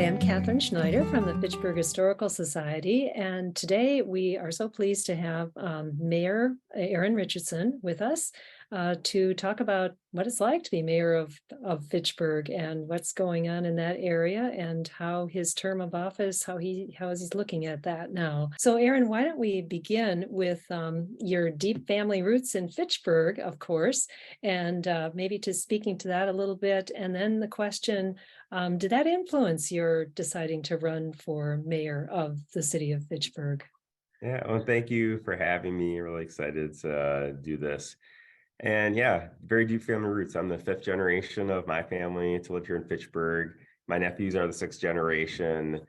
I'm Catherine Schneider from the Fitchburg Historical Society, and today we are so pleased to have Mayor Aaron Richardson with us to talk about what it's like to be mayor of Fitchburg and what's going on in that area and how his term of office, how is he looking at that now. So Aaron, why don't we begin with your deep family roots in Fitchburg, of course, and maybe to speaking to that a little bit, and then the question, did that influence your deciding to run for mayor of the city of Fitchburg? Yeah, well, thank you for having me. Really excited to do this. And yeah, very deep family roots. I'm the fifth generation of my family to live here in Fitchburg. My nephews are the sixth generation.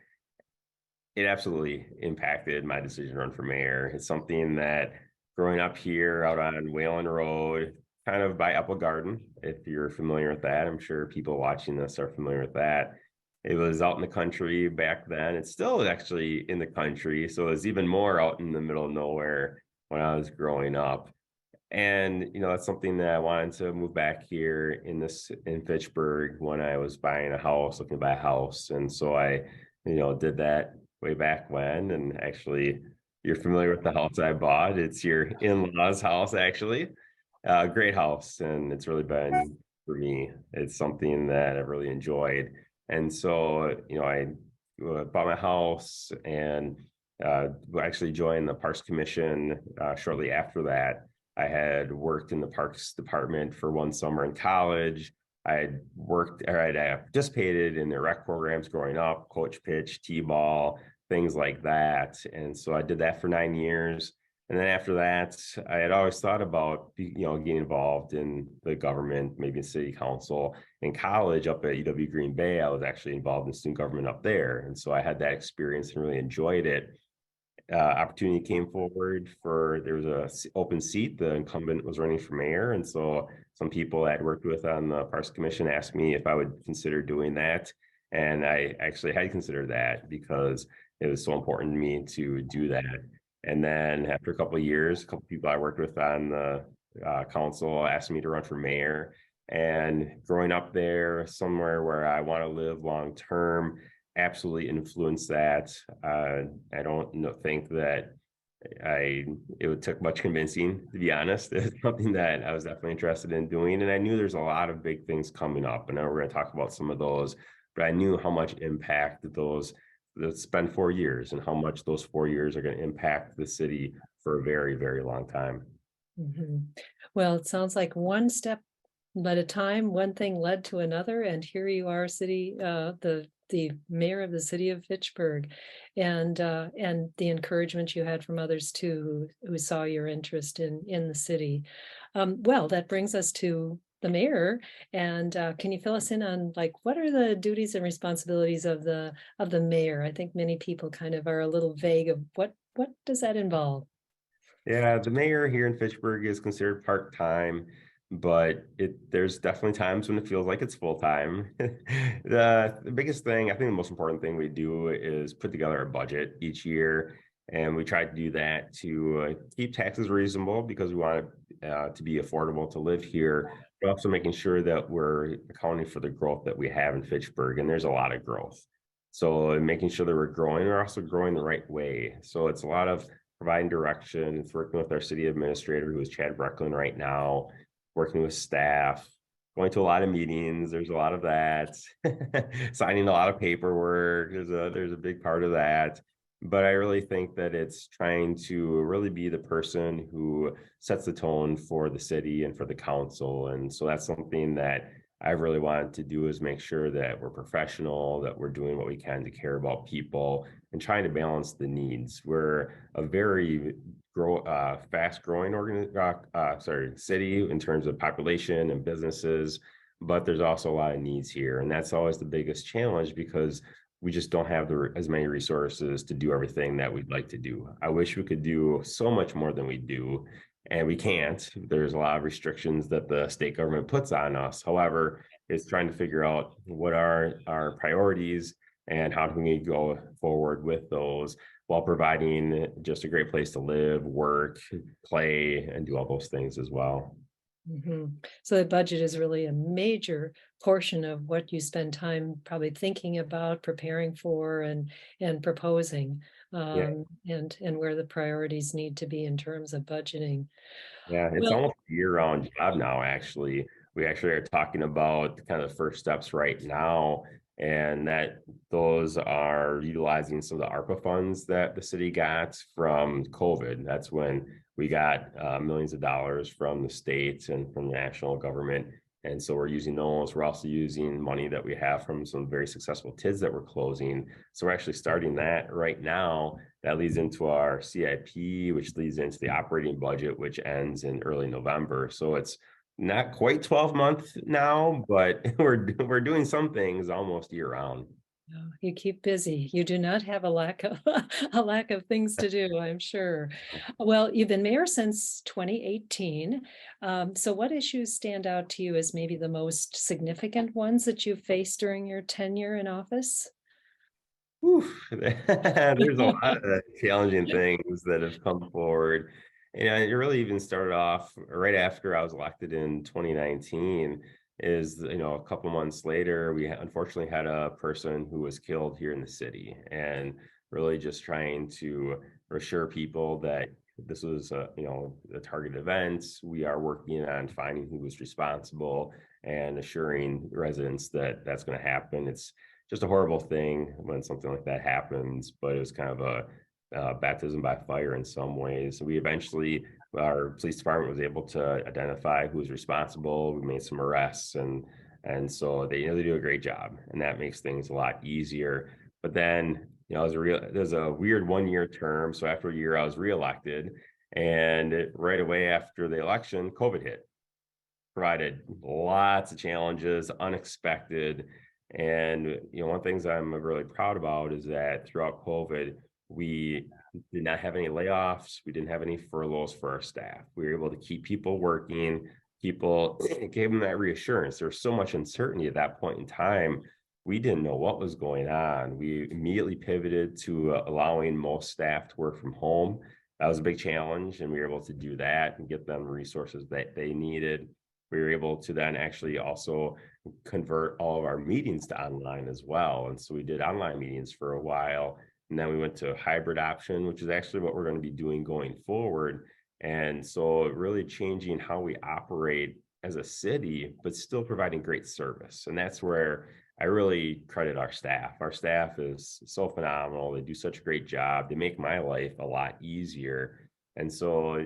It absolutely impacted my decision to run for mayor. It's something that growing up here out on Whalen Road, kind of by Apple Garden, if you're familiar with that, I'm sure people watching this are familiar with that. It was out in the country back then. It's still actually in the country. So it was even more out in the middle of nowhere when I was growing up. And that's something that I wanted to move back here in Fitchburg when I was buying a house, looking to buy a house. And so I, did that way back when. And actually, you're familiar with the house I bought. It's your in-laws' house, actually. Great house, and it's really been for me. It's something that I've really enjoyed. And so, I bought my house and actually joined the Parks Commission shortly after that. I had worked in the Parks Department for one summer in college. I had participated in the rec programs growing up, coach pitch, t-ball, things like that. And so I did that for 9 years. And then after that, I had always thought about, getting involved in the government, maybe in city council. In college up at UW Green Bay, I was actually involved in student government up there. And so I had that experience and really enjoyed it. Opportunity came forward there was a open seat. The incumbent was running for mayor. And so some people I'd worked with on the Parks Commission asked me if I would consider doing that. And I actually had considered that because it was so important to me to do that. And then after a couple of years, a couple of people I worked with on the council asked me to run for mayor. And growing up there, somewhere where I want to live long term, absolutely influenced that. I don't think that it would take much convincing, to be honest. It's something that I was definitely interested in doing. And I knew there's a lot of big things coming up. And I know we're going to talk about some of those, but I knew how much impact it's been 4 years and how much those 4 years are going to impact the city for a very, very long time. Mm-hmm. Well, it sounds like one step at a time, one thing led to another, and here you are, the mayor of the city of Fitchburg, and the encouragement you had from others too, who saw your interest in the city. Well, that brings us to the mayor, and can you fill us in on what are the duties and responsibilities of the mayor? I think many people kind of are a little vague of what does that involve. Yeah, the mayor here in Fitchburg is considered part-time, but there's definitely times when it feels like it's full-time. The biggest thing, I think the most important thing we do is put together a budget each year, and we try to do that to keep taxes reasonable because we want it to be affordable to live here, but also making sure that we're accounting for the growth that we have in Fitchburg, and there's a lot of growth. So making sure that we're also growing the right way. So it's a lot of providing direction. It's working with our city administrator, who is Chad Brecklin right now, working with staff, going to a lot of meetings. There's a lot of that, signing a lot of paperwork. There's a big part of that. But I really think that it's trying to really be the person who sets the tone for the city and for the council. And so that's something that I really wanted to do, is make sure that we're professional, that we're doing what we can to care about people and trying to balance the needs. We're a very fast-growing city in terms of population and businesses, but there's also a lot of needs here, and that's always the biggest challenge because we just don't have as many resources to do everything that we'd like to do. I wish we could do so much more than we do, and we can't. There's a lot of restrictions that the state government puts on us. However, it's trying to figure out what are our priorities and how can we go forward with those while providing just a great place to live, work, play, and do all those things as well. So the budget is really a major portion of what you spend time probably thinking about, preparing for, and proposing, Yeah. and where the priorities need to be in terms of budgeting. Yeah, it's Well, almost a year-round job now, actually. We actually are talking about kind of the first steps right now, and that those are utilizing some of the ARPA funds that the city got from COVID. That's when we got millions of dollars from the states and from the national government. And so we're using those. We're also using money that we have from some very successful TIDs that we're closing. So we're actually starting that right now. That leads into our CIP, which leads into the operating budget, which ends in early November. So it's not quite 12 months now, but we're doing some things almost year round. no, you keep busy. You do not have a lack of a lack of things to do, I'm sure. Well, you've been mayor since 2018. So what issues stand out to you as maybe the most significant ones that you've faced during your tenure in office? Whew, there's a lot of challenging things that have come forward. And it really even started off right after I was elected in 2019. Is, a couple months later, we unfortunately had a person who was killed here in the city, and really just trying to assure people that this was a target event. We are working on finding who was responsible and assuring residents that that's going to happen. It's just a horrible thing when something like that happens, but it was kind of a baptism by fire in some ways. So we eventually, our police department was able to identify who was responsible. We made some arrests, and so they do a great job, and that makes things a lot easier. But then, there's a weird 1 year term. So after a year, I was reelected, and right away after the election, COVID hit, provided lots of challenges, unexpected. And one of the things I'm really proud about is that throughout COVID, we did not have any layoffs. We didn't have any furloughs for our staff. We were able to keep people working. People gave them that reassurance. There was so much uncertainty at that point in time. We didn't know what was going on. We immediately pivoted to allowing most staff to work from home. That was a big challenge, and we were able to do that and get them the resources that they needed. We were able to then actually also convert all of our meetings to online as well. And so we did online meetings for a while. And then we went to a hybrid option, which is actually what we're going to be doing going forward. And so really changing how we operate as a city, but still providing great service. And that's where I really credit our staff. Our staff is so phenomenal. They do such a great job. They make my life a lot easier. And so,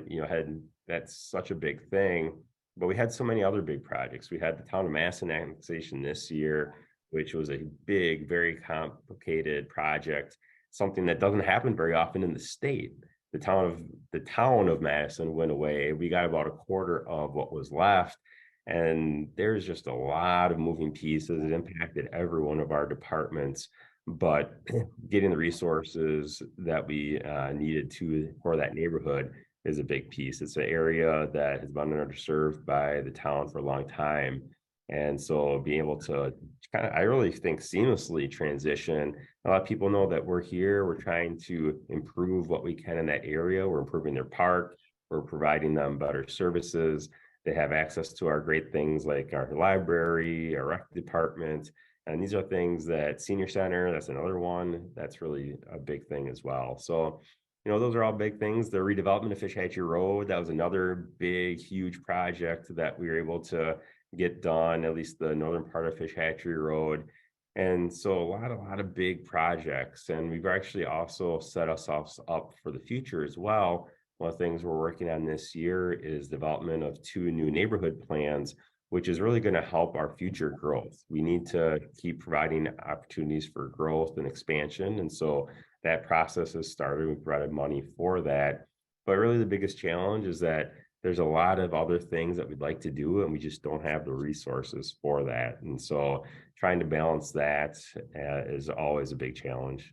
that's such a big thing. But we had so many other big projects. We had the town of Madison annexation this year, which was a big, very complicated project, something that doesn't happen very often in the state. The town of Madison went away. We got about a quarter of what was left. And there's just a lot of moving pieces. It impacted every one of our departments, but getting the resources that we needed for that neighborhood is a big piece. It's an area that has been underserved by the town for a long time. And so being able to I really think, seamlessly transition. A lot of people know that we're here, we're trying to improve what we can in that area. We're improving their park, we're providing them better services. They have access to our great things like our library, our rec department. And these are things that senior center, that's another one that's really a big thing as well. So those are all big things. The redevelopment of Fish Hatchery Road, that was another big, huge project that we were able to get done, at least the northern part of Fish Hatchery Road. And so a lot of big projects. And we've actually also set ourselves up for the future as well. One of the things we're working on this year is development of 2 new neighborhood plans, which is really going to help our future growth. We need to keep providing opportunities for growth and expansion. And so that process has started. We provided money for that. But really the biggest challenge is that there's a lot of other things that we'd like to do, and we just don't have the resources for that. And so trying to balance that is always a big challenge.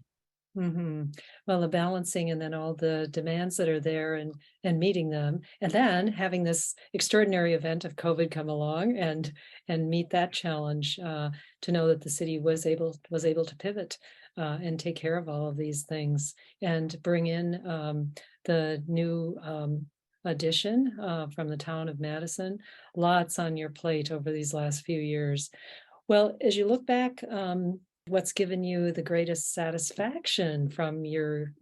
Well, the balancing and then all the demands that are there and meeting them, and then having this extraordinary event of COVID come along and meet that challenge, to know that the city was able to pivot and take care of all of these things and bring in the new addition from the town of Madison. Lots on your plate over these last few years. Well, as you look back, what's given you the greatest satisfaction from your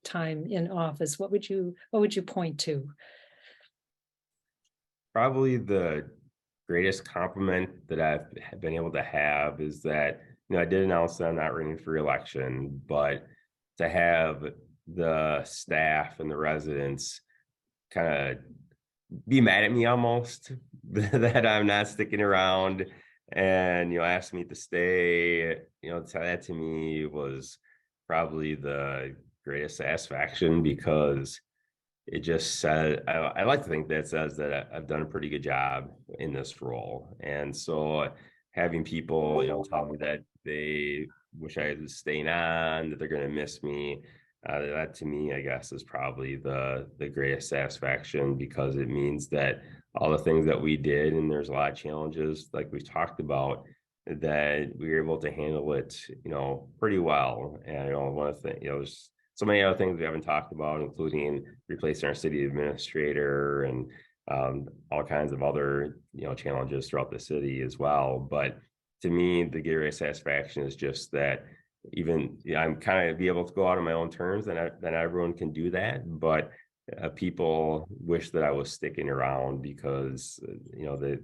time in office? What would you point to? Probably the greatest compliment that I've been able to have is that, I did announce that I'm not running for reelection, but to have the staff and the residents kind of be mad at me almost that I'm not sticking around and, ask me to stay, that to me was probably the greatest satisfaction because it just said I like to think that says that I've done a pretty good job in this role. And so having people, tell me that they wish I was staying on, that they're going to miss me, that to me, I guess, is probably the greatest satisfaction because it means that all the things that we did, and there's a lot of challenges like we've talked about, that we were able to handle it, pretty well. And one of the things, there's so many other things we haven't talked about, including replacing our city administrator and all kinds of other, challenges throughout the city as well. But to me, the greatest satisfaction is just that I'm kind of be able to go out on my own terms, and then everyone can do that. But people wish that I was sticking around because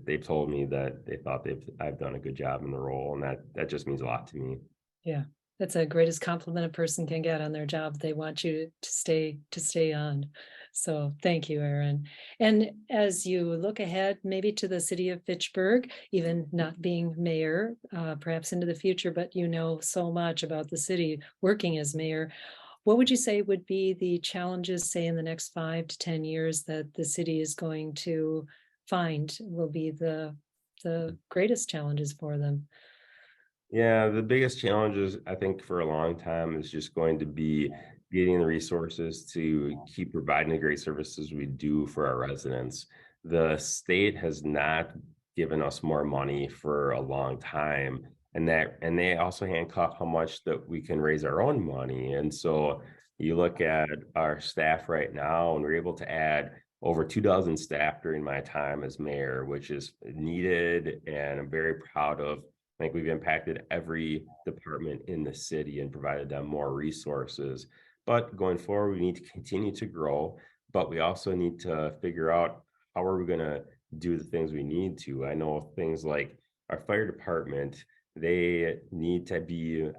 they've told me that they thought I've done a good job in the role, and that just means a lot to me. Yeah, that's the greatest compliment a person can get on their job. They want you to stay on. So thank you, Aaron. And as you look ahead, maybe to the city of Fitchburg, even not being mayor, perhaps into the future, but you know so much about the city working as mayor. What would you say would be the challenges, say, in the next 5 to 10 years that the city is going to find will be the greatest challenges for them? Yeah, the biggest challenges I think for a long time is just going to be getting the resources to keep providing the great services we do for our residents. The state has not given us more money for a long time, and they also handcuff how much that we can raise our own money. And so you look at our staff right now, and we're able to add over 2 dozen staff during my time as mayor, which is needed, and I'm very proud of. I think we've impacted every department in the city and provided them more resources. But going forward, we need to continue to grow, but we also need to figure out how are we going to do the things we need to. I know things like our fire department, they need to be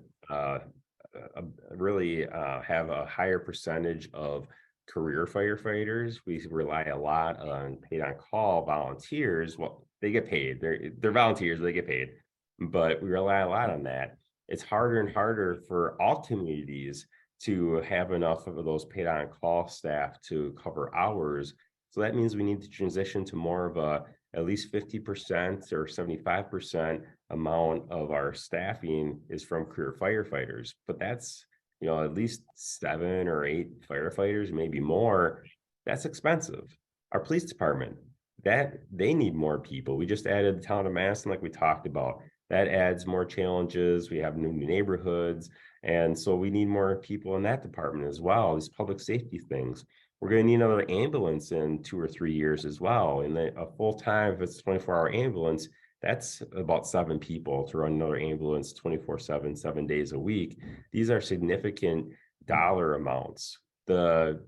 really have a higher percentage of career firefighters. We rely a lot on paid on call volunteers. Well, they get paid. They're volunteers, they get paid, but we rely a lot on that. It's harder and harder for all communities to have enough of those paid on call staff to cover hours. So that means we need to transition to more of a at least 50% or 75% amount of our staffing is from career firefighters. But that's, at least 7 or 8 firefighters, maybe more. That's expensive. Our police department, that they need more people. We just added the town of Madison, like we talked about. That adds more challenges. We have new neighborhoods. And so we need more people in that department as well, these public safety things. We're going to need another ambulance in 2 or 3 years as well. And a full-time, if it's a 24-hour ambulance, that's about 7 people to run another ambulance 24/7, 7 days a week. These are significant dollar amounts. The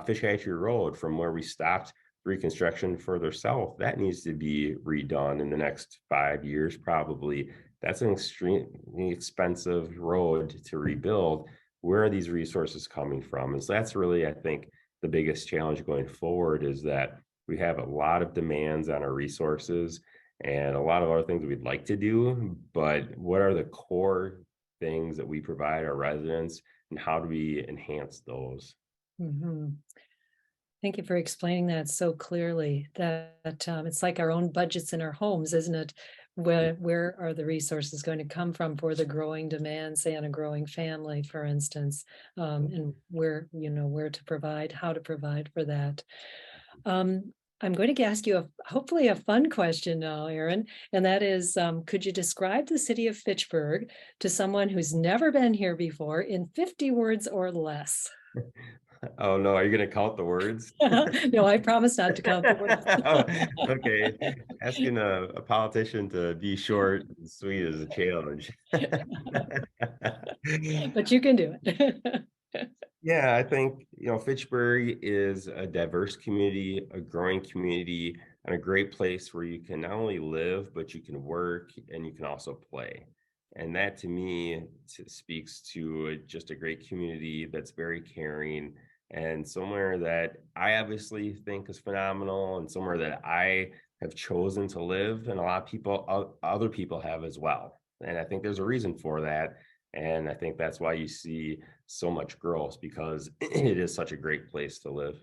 Fish Hatchery Road, from where we stopped reconstruction further south, that needs to be redone in the next 5 years, probably. That's an extremely expensive road to rebuild. Where are these resources coming from? And so that's really, I think, the biggest challenge going forward is that we have a lot of demands on our resources and a lot of other things we'd like to do, but what are the core things that we provide our residents and how do we enhance those? Mhm. Thank you for explaining that so clearly that it's like our own budgets in our homes, isn't it? Where are the resources going to come from for the growing demand, say on a growing family, for instance, and where to provide, how to provide for that. I'm going to ask you hopefully a fun question now, Aaron, and that is, could you describe the city of Fitchburg to someone who's never been here before in 50 words or less? Oh no, are you gonna count the words? No, I promise not to count the words. Oh, okay. Asking a politician to be short and sweet is a challenge. But you can do it. Yeah, I think, Fitchburg is a diverse community, a growing community, and a great place where you can not only live, but you can work and you can also play. And that to me speaks to just a great community that's very caring and somewhere that I obviously think is phenomenal and somewhere that I have chosen to live and a lot of people, other people have as well. And I think there's a reason for that. And I think that's why you see so much growth because it is such a great place to live.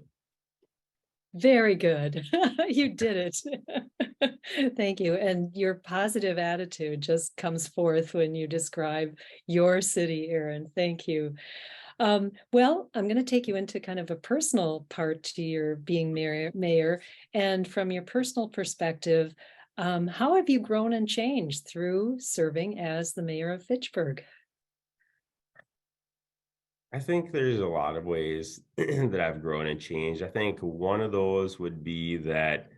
Very good. You did it. Thank you. And your positive attitude just comes forth when you describe your city, Aaron. Thank you. Well, I'm going to take you into kind of a personal part to your being mayor. And from your personal perspective, how have you grown and changed through serving as the mayor of Fitchburg? I think there's a lot of ways that I've grown and changed. I think one of those would be that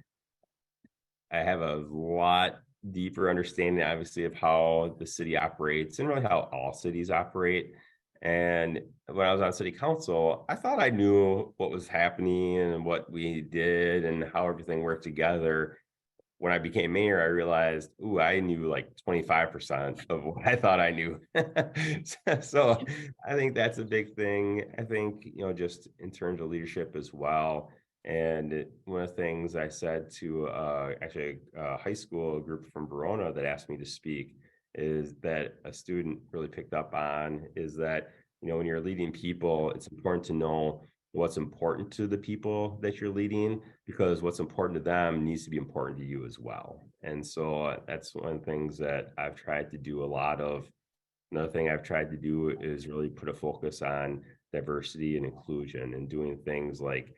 I have a lot deeper understanding, obviously, of how the city operates and really how all cities operate. And when I was on city council, I thought I knew what was happening and what we did and how everything worked together. When I became mayor, I realized, ooh, I knew like 25% of what I thought I knew. So I think that's a big thing. I think, just in terms of leadership as well. And one of the things I said to actually a high school group from Verona that asked me to speak is that a student really picked up on is that, when you're leading people, it's important to know what's important to the people that you're leading because what's important to them needs to be important to you as well. And so that's one of the things that I've tried to do a lot of. Another thing I've tried to do is really put a focus on diversity and inclusion and doing things like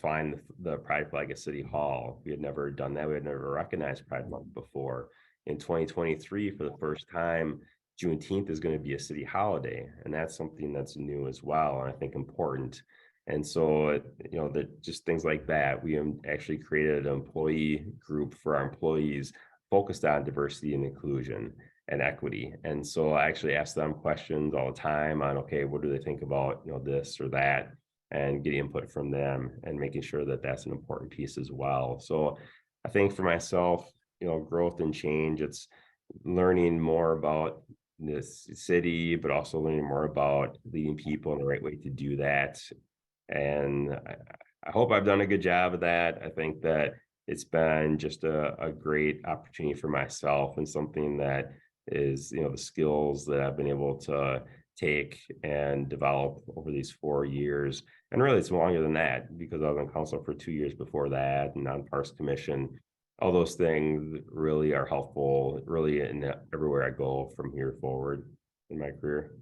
find the pride flag at City Hall. We had never done that. We had never recognized Pride Month before. In 2023, for the first time, Juneteenth is going to be a city holiday. And that's something that's new as well. And I think important. And so, that just things like that. We actually created an employee group for our employees focused on diversity and inclusion and equity. And so I actually ask them questions all the time on, okay, what do they think about, this or that, and get input from them and making sure that that's an important piece as well. So I think for myself, growth and change, it's learning more about this city, but also learning more about leading people in the right way to do that. And I hope I've done a good job of that. I think that it's been just a great opportunity for myself and something that is, the skills that I've been able to take and develop over these 4 years. And really, it's longer than that because I was on council for 2 years before that and on Parks Commission. All those things really are helpful, really, in everywhere I go from here forward in my career.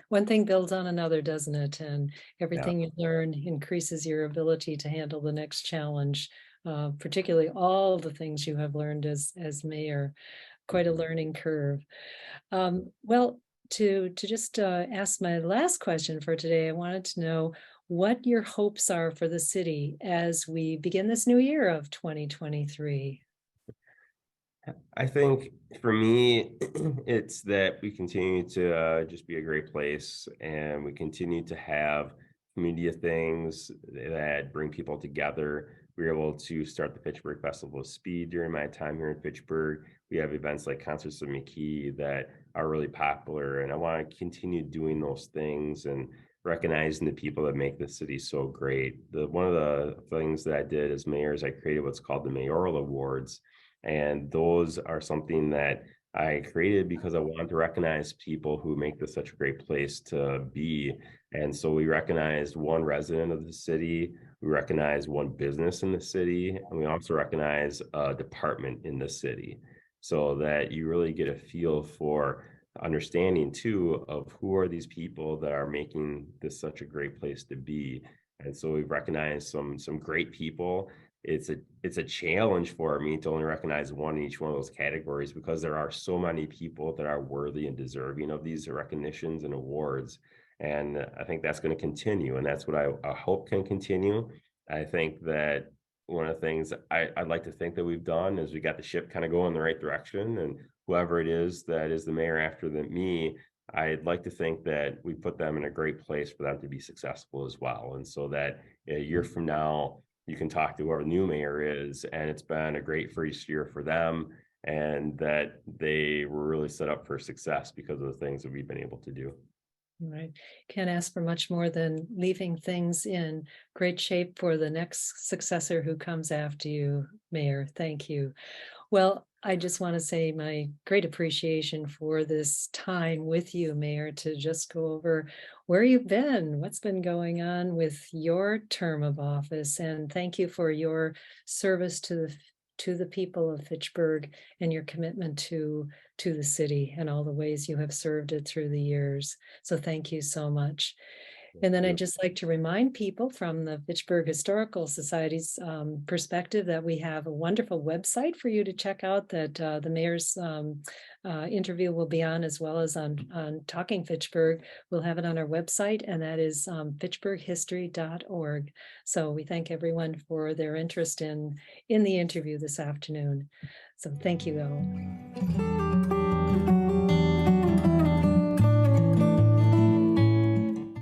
One thing builds on another, doesn't it? And Yeah. everything you learn increases your ability to handle the next challenge, particularly all the things you have learned as mayor. Quite a Mhm. learning curve. Well, to just ask my last question for today, I wanted to know what your hopes are for the city as we begin this new year of 2023. I think for me, it's that we continue to just be a great place and we continue to have community of things that bring people together. We were able to start the Fitchburg Festival of Speed during my time here in Fitchburg. We have events like Concerts of McKee that are really popular, and I want to continue doing those things and recognizing the people that make the city so great. One of the things that I did as mayor is I created what's called the Mayoral Awards, and those are something that I created because I wanted to recognize people who make this such a great place to be. And so we recognized one resident of the city, we recognize one business in the city, and we also recognize a department in the city so that you really get a feel for understanding too of who are these people that are making this such a great place to be. And so we've recognized some great people. It's a challenge for me to only recognize one in each one of those categories because there are so many people that are worthy and deserving of these recognitions and awards. And I think that's going to continue, and that's what I hope can continue. I think that one of the things I'd like to think that we've done is we got the ship kind of going in the right direction, and whoever it is that is the mayor after me, I'd like to think that we put them in a great place for them to be successful as well. And so that a year from now, you can talk to whoever the new mayor is, and it's been a great first year for them, and that they were really set up for success because of the things that we've been able to do. Right. Can't ask for much more than leaving things in great shape for the next successor who comes after you, Mayor. Thank you. Well, I just want to say my great appreciation for this time with you, Mayor, to just go over where you've been, what's been going on with your term of office, and thank you for your service to the people of Fitchburg and your commitment to the city and all the ways you have served it through the years. So thank you so much. And then I'd just like to remind people from the Fitchburg Historical Society's perspective that we have a wonderful website for you to check out that the mayor's interview will be on, as well as on Talking Fitchburg. We'll have it on our website, and that is fitchburghistory.org. So we thank everyone for their interest in the interview this afternoon. So thank you all.